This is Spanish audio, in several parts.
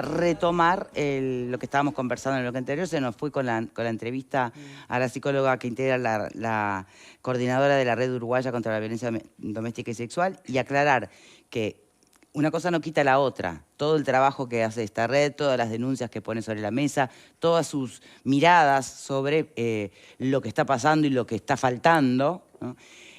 retomar lo que estábamos conversando en el bloque anterior, se nos fue con la entrevista a la psicóloga que integra la coordinadora de la Red Uruguaya contra la Violencia Doméstica y Sexual, y aclarar que una cosa no quita la otra. Todo el trabajo que hace esta red, todas las denuncias que pone sobre la mesa, todas sus miradas sobre lo que está pasando y lo que está faltando,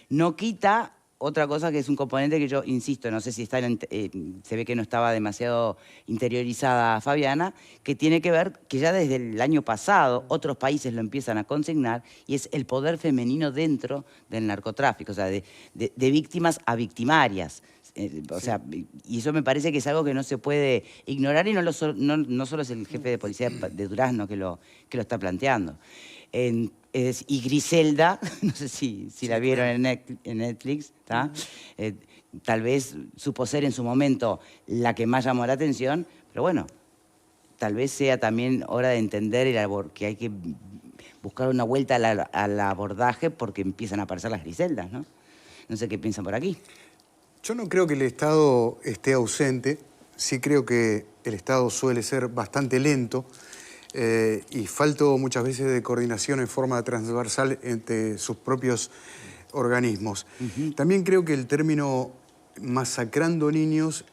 no quita otra cosa que es un componente que yo insisto, no sé si está se ve que no estaba demasiado interiorizada Fabiana, que tiene que ver que ya desde el año pasado otros países lo empiezan a consignar, y es el poder femenino dentro del narcotráfico, o sea, de víctimas a victimarias. O sea, y eso me parece que es algo que no se puede ignorar, y no solo es el jefe de policía de Durazno que lo está planteando. Y Griselda, no sé si la vieron en Netflix, tal vez supo ser en su momento la que más llamó la atención, pero bueno, tal vez sea también hora de entender que hay que buscar una vuelta al abordaje, porque empiezan a aparecer las Griseldas, ¿no? No sé qué piensan por aquí. Yo no creo que el Estado esté ausente, sí creo que el Estado suele ser bastante lento y falta muchas veces de coordinación en forma transversal entre sus propios organismos. También creo que el término masacrando niños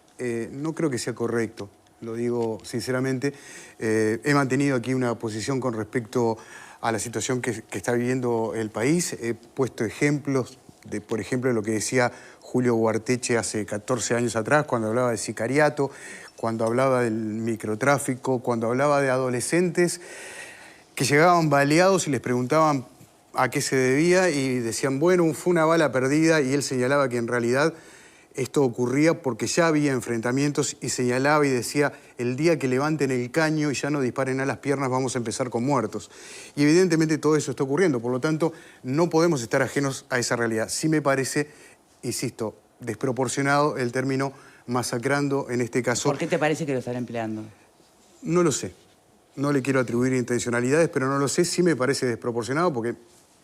no creo que sea correcto, lo digo sinceramente. He mantenido aquí una posición con respecto a la situación que está viviendo el país. He puesto ejemplos por ejemplo, lo que decía Julio Guarteche hace 14 años atrás, cuando hablaba de sicariato, cuando hablaba del microtráfico, cuando hablaba de adolescentes que llegaban baleados y les preguntaban a qué se debía y decían, bueno, fue una bala perdida, y él señalaba que en realidad esto ocurría porque ya había enfrentamientos, y señalaba y decía, el día que levanten el caño y ya no disparen a las piernas, vamos a empezar con muertos. Y evidentemente todo eso está ocurriendo, por lo tanto, no podemos estar ajenos a esa realidad. Sí me parece, insisto, desproporcionado el término masacrando en este caso. ¿Por qué te parece que lo están empleando? No lo sé. No le quiero atribuir intencionalidades, pero no lo sé. Sí me parece desproporcionado porque,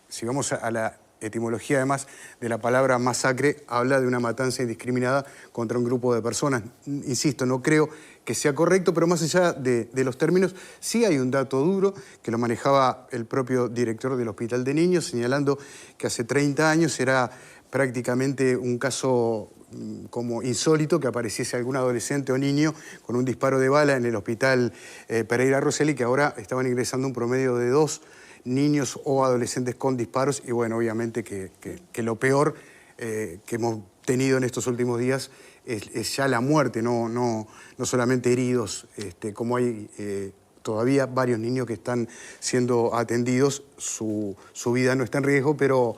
si vamos a la etimología además de la palabra masacre, habla de una matanza indiscriminada contra un grupo de personas. Insisto, no creo que sea correcto, pero más allá de los términos, sí hay un dato duro que lo manejaba el propio director del Hospital de Niños, señalando que hace 30 años era prácticamente un caso como insólito que apareciese algún adolescente o niño con un disparo de bala en el Hospital Pereira Rosselli, que ahora estaban ingresando un promedio de 2 niños o adolescentes con disparos. Y bueno, obviamente que lo peor que hemos tenido en estos últimos días es ya la muerte, no solamente heridos, como hay todavía varios niños que están siendo atendidos. Su vida no está en riesgo, pero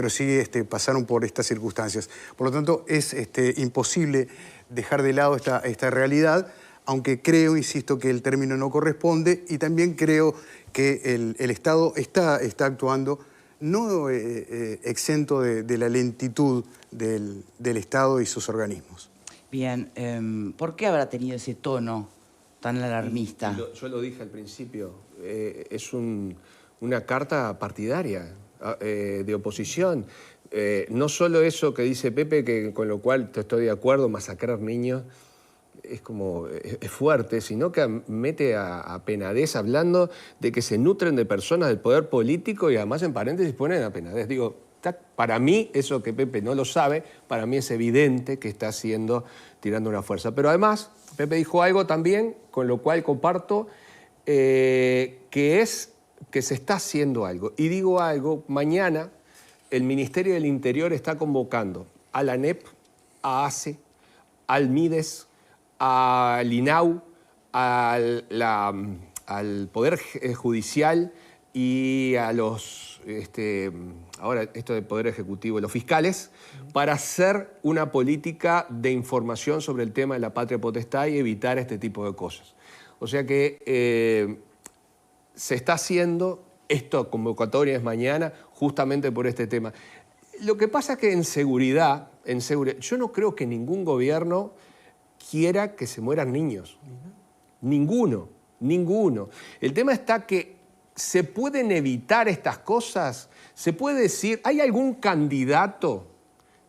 sí pasaron por estas circunstancias. Por lo tanto, es imposible dejar de lado esta realidad, aunque creo, insisto, que el término no corresponde, y también creo que el Estado está actuando no exento de la lentitud del Estado y sus organismos. Bien, ¿por qué habrá tenido ese tono tan alarmista? Yo lo dije al principio, es una carta partidaria, de oposición. No solo eso que dice Pepe, con lo cual estoy de acuerdo, masacrar niños, es fuerte, sino que mete a Penades hablando de que se nutren de personas del poder político, y además en paréntesis ponen a Penades. Digo, para mí, eso que Pepe no lo sabe, para mí es evidente que está tirando una fuerza. Pero además, Pepe dijo algo también, con lo cual comparto, que es que se está haciendo algo. Y digo algo, mañana el Ministerio del Interior está convocando a la ANEP, a ACE, al MIDES, al INAU, al Poder Judicial y a los, ahora esto del Poder Ejecutivo, los fiscales, para hacer una política de información sobre el tema de la patria potestad y evitar este tipo de cosas. O sea que se está haciendo, esta convocatoria es mañana, justamente por este tema. Lo que pasa es que en seguridad, yo no creo que ningún gobierno quiera que se mueran niños. Ninguno. El tema está que se pueden evitar estas cosas. Se puede decir, ¿hay algún candidato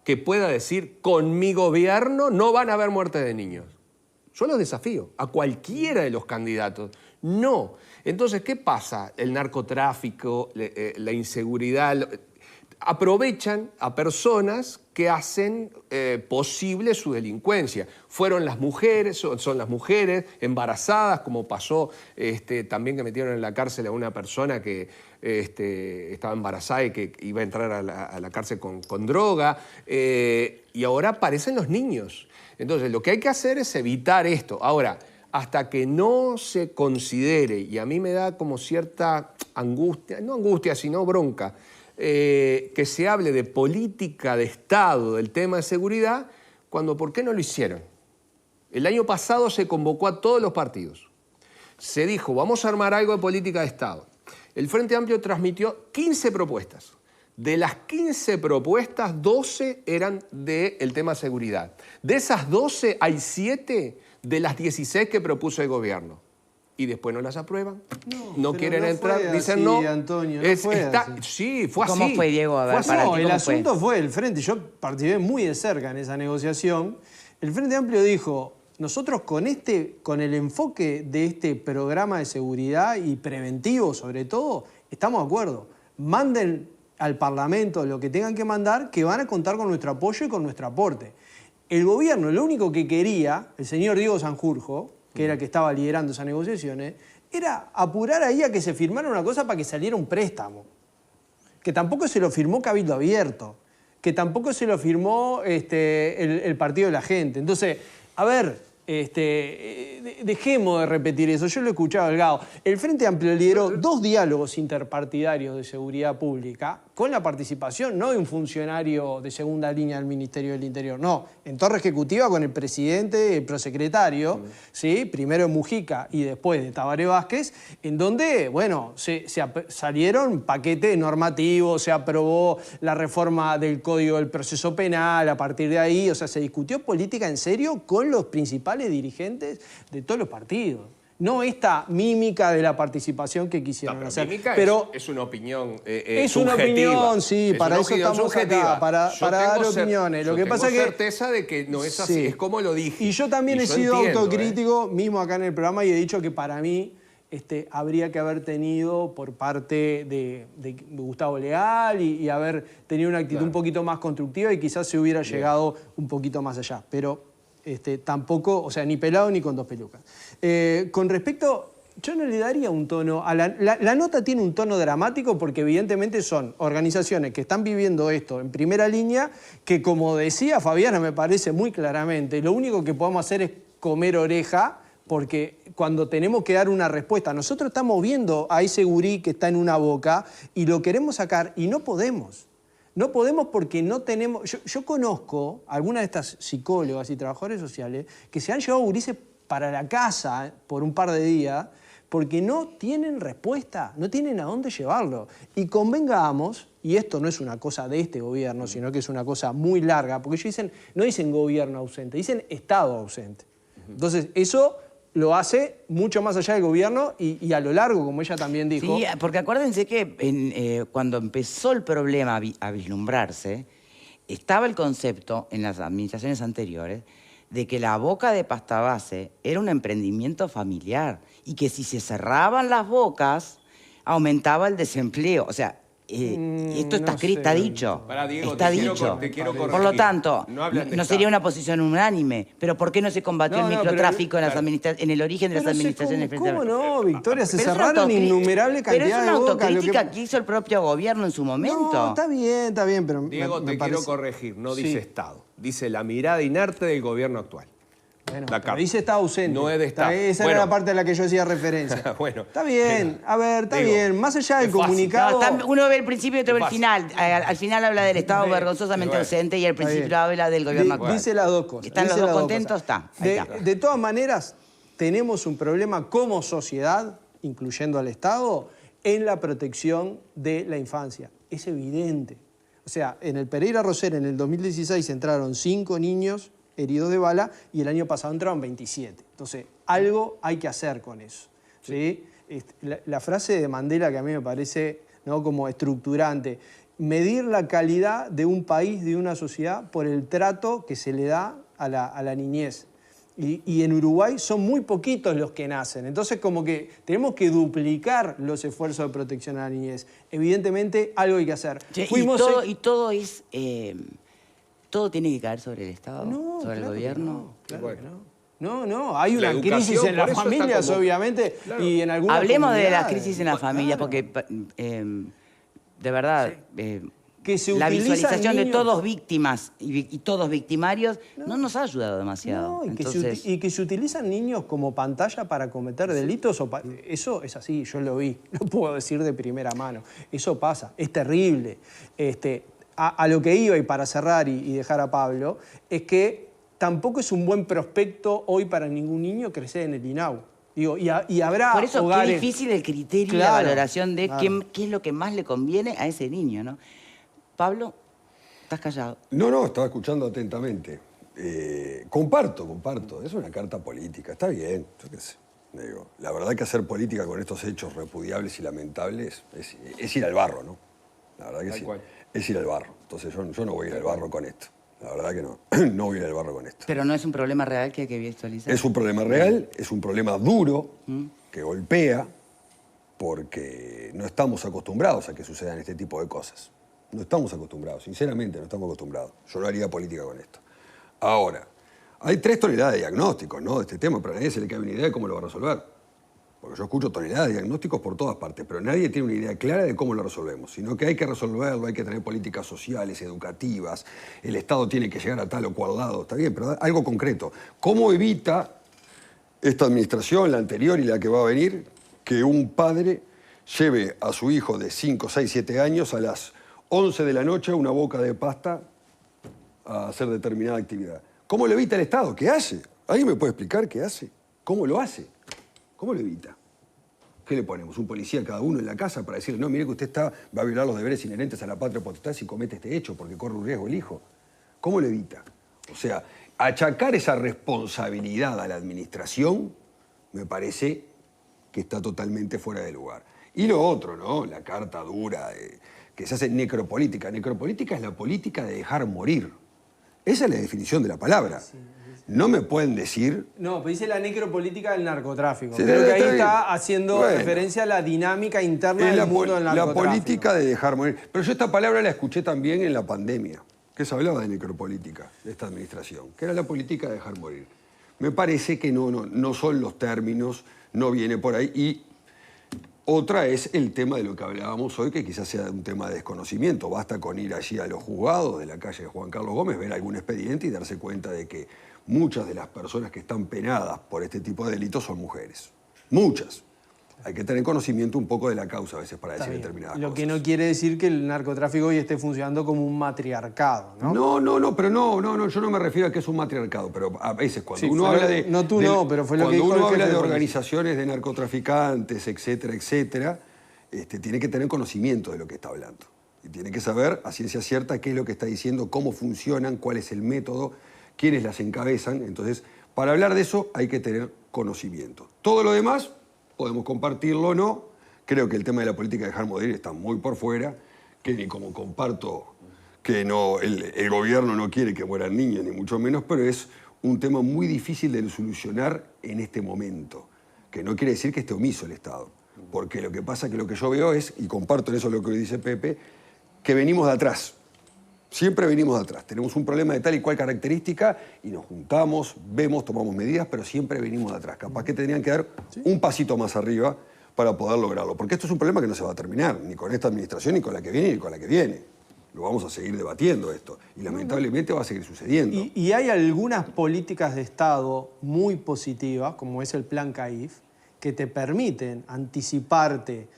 que pueda decir, con mi gobierno no van a haber muertes de niños? Yo los desafío a cualquiera de los candidatos. No. Entonces, ¿qué pasa? El narcotráfico, la inseguridad, aprovechan a personas que hacen posible su delincuencia. Fueron las mujeres, son las mujeres embarazadas, como pasó también que metieron en la cárcel a una persona que estaba embarazada y que iba a entrar a la cárcel con droga. Y ahora aparecen los niños. Entonces, lo que hay que hacer es evitar esto. Ahora, hasta que no se considere, y a mí me da como cierta angustia, no angustia, sino bronca, que se hable de política de Estado, del tema de seguridad, cuando ¿por qué no lo hicieron? El año pasado se convocó a todos los partidos. Se dijo, vamos a armar algo de política de Estado. El Frente Amplio transmitió 15 propuestas. De las 15 propuestas, 12 eran del tema seguridad. De esas 12, hay 7 de las 16 que propuso el gobierno. Y después no las aprueban, no quieren entrar, dicen así, no. Antonio, no fue así. Sí, fue así. ¿Cómo fue, Diego? A ver, para ti, el ¿cómo asunto fue el Frente. Yo participé muy de cerca en esa negociación. El Frente Amplio dijo, nosotros con el enfoque de este programa de seguridad y preventivo sobre todo, estamos de acuerdo. Manden al Parlamento lo que tengan que mandar, que van a contar con nuestro apoyo y con nuestro aporte. El gobierno, lo único que quería, el señor Diego Sanjurjo, que era el que estaba liderando esas negociaciones, era apurar ahí a que se firmara una cosa para que saliera un préstamo. Que tampoco se lo firmó Cabildo Abierto, que tampoco se lo firmó el Partido de la Gente. Entonces, a ver, dejemos de repetir eso. Yo lo he escuchado, Delgado. El Frente Amplio lideró 2 diálogos interpartidarios de seguridad pública con la participación no de un funcionario de segunda línea del Ministerio del Interior, no, en torre ejecutiva con el presidente, el prosecretario, ¿sí? Primero Mujica y después de Tabaré Vázquez, en donde, bueno, salieron paquetes normativos, se aprobó la reforma del Código del Proceso Penal, a partir de ahí, o sea, se discutió política en serio con los principales dirigentes de todos los partidos. No esta mímica de la participación que quisieron hacer. Pero es una opinión es subjetiva. una opinión, sí, es para una eso opinión estamos subjetiva. acá, para dar opiniones. Lo que pasa es que tengo certeza de que no es así, sí. es como lo dije. Y yo también he sido autocrítico, mismo acá en el programa, y he dicho que para mí habría que haber tenido por parte de Gustavo Leal y haber tenido una actitud un poquito más constructiva y quizás se hubiera llegado un poquito más allá. Pero tampoco, o sea, ni pelado ni con 2 pelucas. Con respecto, yo no le daría un tono, la nota tiene un tono dramático porque evidentemente son organizaciones que están viviendo esto en primera línea, que como decía Fabiana me parece muy claramente, lo único que podemos hacer es comer oreja, porque cuando tenemos que dar una respuesta, nosotros estamos viendo a ese gurí que está en una boca y lo queremos sacar y no podemos. No podemos porque no tenemos... Yo conozco algunas de estas psicólogas y trabajadores sociales que se han llevado gurises para la casa por un par de días porque no tienen respuesta, no tienen a dónde llevarlo. Y convengamos, y esto no es una cosa de este gobierno, sino que es una cosa muy larga, porque ellos no dicen gobierno ausente, dicen Estado ausente. Entonces, eso lo hace mucho más allá del gobierno y a lo largo, como ella también dijo. Sí, porque acuérdense que cuando empezó el problema a vislumbrarse, estaba el concepto en las administraciones anteriores de que la boca de Pastabase era un emprendimiento familiar y que si se cerraban las bocas aumentaba el desempleo. O sea, esto está escrito, está dicho. Pará, Diego, está te dicho. quiero corregir. Por lo tanto, no sería una posición unánime. Pero ¿por qué no se combatió el microtráfico en el origen de las administraciones? ¿Cómo no, Victoria? Se Pero cerraron innumerables cantidades de bocas. Pero es una autocrítica que hizo el propio gobierno en su momento. No, está bien, pero Diego, te quiero corregir, no dice Estado. Dice la mirada inerte del gobierno actual. Bueno, pero dice Estado ausente. No es de Estado. Esa era la parte a la que yo hacía referencia. Bueno. Está bien, a ver, está bien. Más allá del comunicado... No, uno ve el principio y otro ve el final. Al final habla del Estado vergonzosamente ausente y al principio habla del gobierno actual. Dice las dos cosas. ¿Están los dos contentos? Está. De todas maneras, tenemos un problema como sociedad, incluyendo al Estado, en la protección de la infancia. Es evidente. O sea, en el Pereira Rosera en el 2016 entraron 5 niños heridos de bala y el año pasado entraron 27. Entonces, algo hay que hacer con eso. ¿Sí? La frase de Mandela que a mí me parece, ¿no?, como estructurante, medir la calidad de un país, de una sociedad, por el trato que se le da a la niñez. Y en Uruguay son muy poquitos los que nacen. Entonces, como que tenemos que duplicar los esfuerzos de protección a la niñez. Evidentemente, algo hay que hacer. Che, Fuimos todo tiene que caer sobre el Estado, No, sobre el claro que gobierno. no, claro Bueno. que no, hay La una crisis educación, en las por eso está familias, como- obviamente, Claro. y en algunas Hablemos de las comunidades. crisis en las familias, porque de verdad, Que se la utilizan visualización de niños- todos víctimas y todos victimarios no nos ha ayudado demasiado. No, Entonces, y que se utilizan niños como pantalla para cometer delitos. Eso es así, yo lo vi, lo puedo decir de primera mano. Eso pasa, es terrible. A lo que iba, y para cerrar y dejar a Pablo, es que tampoco es un buen prospecto hoy para ningún niño crecer en el INAU. Digo, y habrá por eso hogares... qué difícil el criterio y la Claro, valoración de claro. qué es lo que más le conviene a ese niño, ¿no? Pablo, estás callado. No, estaba escuchando atentamente. Comparto. Es una carta política, está bien, yo qué sé. Digo, la verdad que hacer política con estos hechos repudiables y lamentables es ir al barro, ¿no? La verdad que Tal sí. cual. Es ir al barro. Entonces yo no voy a ir al barro con esto. La verdad que no. No voy a ir al barro con esto. Pero no es un problema real que hay que visualizar. Es un problema real, es un problema duro, que golpea, porque no estamos acostumbrados a que sucedan este tipo de cosas. No estamos acostumbrados, sinceramente no estamos acostumbrados. Yo no haría política con esto. Ahora, hay 3 toneladas de diagnósticos, ¿no?, de este tema, pero a nadie se le cabe una idea de cómo lo va a resolver. Porque yo escucho toneladas de diagnósticos por todas partes, pero nadie tiene una idea clara de cómo lo resolvemos, sino que hay que resolverlo, hay que tener políticas sociales, educativas, el Estado tiene que llegar a tal o cual lado, está bien, pero algo concreto. ¿Cómo evita esta administración, la anterior y la que va a venir, que un padre lleve a su hijo de 5, 6, 7 años a las 11 de la noche a una boca de pasta a hacer determinada actividad? ¿Cómo lo evita el Estado? ¿Qué hace? ¿Alguien me puede explicar qué hace? ¿Cómo lo hace? ¿Cómo lo evita? ¿Qué le ponemos? ¿Un policía a cada uno en la casa para decirle, no, mire que usted va a violar los deberes inherentes a la patria potestad si comete este hecho porque corre un riesgo el hijo? ¿Cómo lo evita? O sea, achacar esa responsabilidad a la administración me parece que está totalmente fuera de lugar. Y lo otro, ¿no? La carta dura que se hace necropolítica. Necropolítica es la política de dejar morir. Esa es la definición de la palabra. No me pueden decir... No, pero dice la necropolítica del narcotráfico. Sí, Creo que ahí está bien. está haciendo Bueno. referencia a la dinámica interna Es del mundo del la narcotráfico. política de dejar morir. Pero yo esta palabra la escuché también en la pandemia, que se hablaba de necropolítica, de esta administración, que era la política de dejar morir. Me parece que no son los términos, no viene por ahí. Y otra es el tema de lo que hablábamos hoy, que quizás sea un tema de desconocimiento. Basta con ir allí a los juzgados de la calle de Juan Carlos Gómez, ver algún expediente y darse cuenta de que muchas de las personas que están penadas por este tipo de delitos son mujeres. Muchas. Hay que tener conocimiento un poco de la causa a veces para decir determinadas Lo cosas. que no quiere decir que el narcotráfico hoy esté funcionando como un matriarcado, ¿no? No, yo no me refiero a que es un matriarcado, pero a veces cuando Sí, uno fue habla lo- de... no tú no, pero fue lo que cuando dijo el uno jefe habla de de policía. organizaciones de narcotraficantes, etcétera, etcétera, tiene que tener conocimiento de lo que está hablando. Y tiene que saber a ciencia cierta qué es lo que está diciendo, cómo funcionan, cuál es el método, quiénes las encabezan. Entonces, para hablar de eso hay que tener conocimiento. Todo lo demás podemos compartirlo o no. Creo que el tema de la política de dejar morir está muy por fuera, que ni como comparto que no, el gobierno no quiere que mueran niños, ni mucho menos, pero es un tema muy difícil de solucionar en este momento, que no quiere decir que esté omiso el Estado, porque lo que pasa que lo que yo veo es, y comparto en eso lo que dice Pepe, que venimos de atrás. Siempre venimos de atrás. Tenemos un problema de tal y cual característica y nos juntamos, vemos, tomamos medidas, pero siempre venimos de atrás. Capaz que tendrían que dar un pasito más arriba para poder lograrlo. Porque esto es un problema que no se va a terminar, ni con esta administración, ni con la que viene, ni con la que viene. Lo vamos a seguir debatiendo esto. Y lamentablemente va a seguir sucediendo. Y hay algunas políticas de Estado muy positivas, como es el Plan CAIF, que te permiten anticiparte.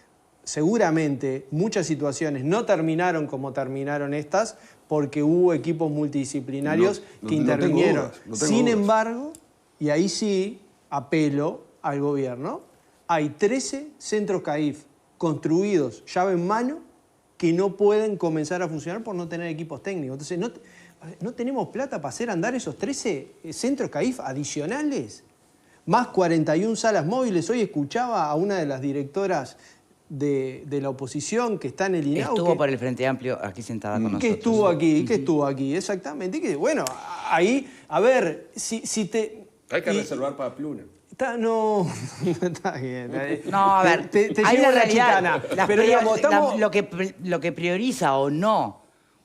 Seguramente muchas situaciones no terminaron como terminaron estas porque hubo equipos multidisciplinarios que intervinieron. No tengo Sin dudas. embargo, y ahí sí apelo al gobierno, hay 13 centros CAIF construidos llave en mano que no pueden comenzar a funcionar por no tener equipos técnicos. Entonces, no tenemos plata para hacer andar esos 13 centros CAIF adicionales, más 41 salas móviles. Hoy escuchaba a una de las directoras de la oposición que está en el INAU. Estuvo por el Frente Amplio aquí sentada con nosotros. Que estuvo aquí, exactamente. Y que, bueno, ahí, a ver, si te... Hay que reservar para Pluna. No, está bien. No, a ver, te hay llevo una la realidad. chicana. Pero digamos, estamos... Lo que prioriza o no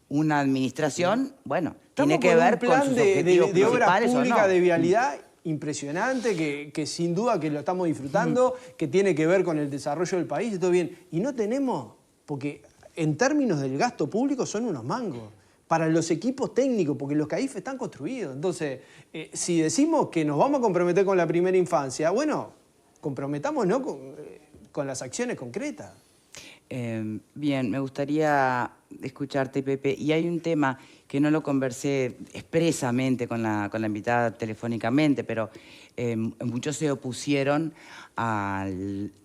una administración, bueno, tiene que con ver un plan con sus de objetivos obras principales o públicas no. de vialidad impresionante, que sin duda que lo estamos disfrutando, que tiene que ver con el desarrollo del país y todo bien. Y no tenemos, porque en términos del gasto público son unos mangos para los equipos técnicos, porque los CAIF están construidos. Entonces, si decimos que nos vamos a comprometer con la primera infancia, bueno, comprometámonos con las acciones concretas. Bien, me gustaría escucharte, Pepe. Y hay un tema que no lo conversé expresamente con la invitada telefónicamente, pero muchos se opusieron a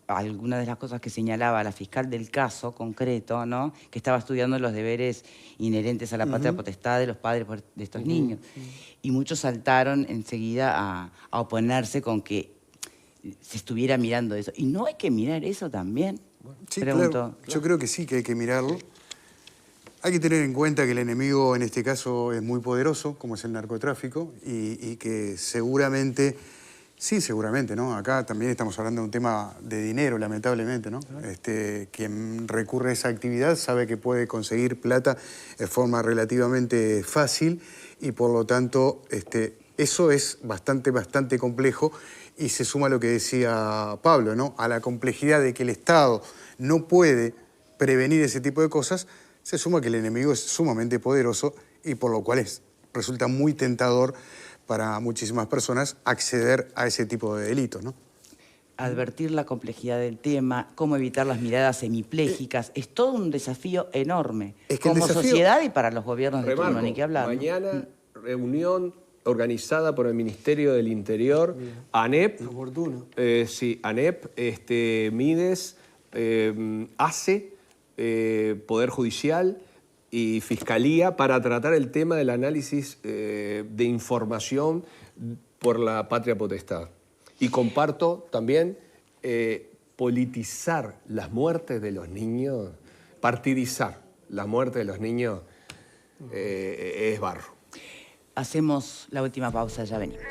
algunas de las cosas que señalaba la fiscal del caso concreto, ¿no? Que estaba estudiando los deberes inherentes a la patria potestad de los padres de estos niños. Y muchos saltaron enseguida a oponerse con que se estuviera mirando eso. ¿Y no hay que mirar eso también? Sí, Pregunto. claro. Yo creo que sí, que hay que mirarlo. Hay que tener en cuenta que el enemigo en este caso es muy poderoso, como es el narcotráfico, y que seguramente, sí, seguramente, ¿no? Acá también estamos hablando de un tema de dinero, lamentablemente, ¿no? Quien recurre a esa actividad sabe que puede conseguir plata de forma relativamente fácil y por lo tanto eso es bastante complejo. Y se suma lo que decía Pablo, ¿no? A la complejidad de que el Estado no puede prevenir ese tipo de cosas, se suma que el enemigo es sumamente poderoso y por lo cual resulta muy tentador para muchísimas personas acceder a ese tipo de delitos, ¿no? Advertir la complejidad del tema, cómo evitar las miradas semipléjicas, es todo un desafío enorme. Es que el como desafío- sociedad y para los gobiernos de turno, Remarco, ni que hablar. ¿no? mañana reunión organizada por el Ministerio del Interior, ANEP. Oportuno. Sí, ANEP, Mides, ACE, Poder Judicial y Fiscalía para tratar el tema del análisis de información por la patria potestad. Y comparto también politizar las muertes de los niños, partidizar la muerte de los niños es barro. Hacemos la última pausa, ya venimos.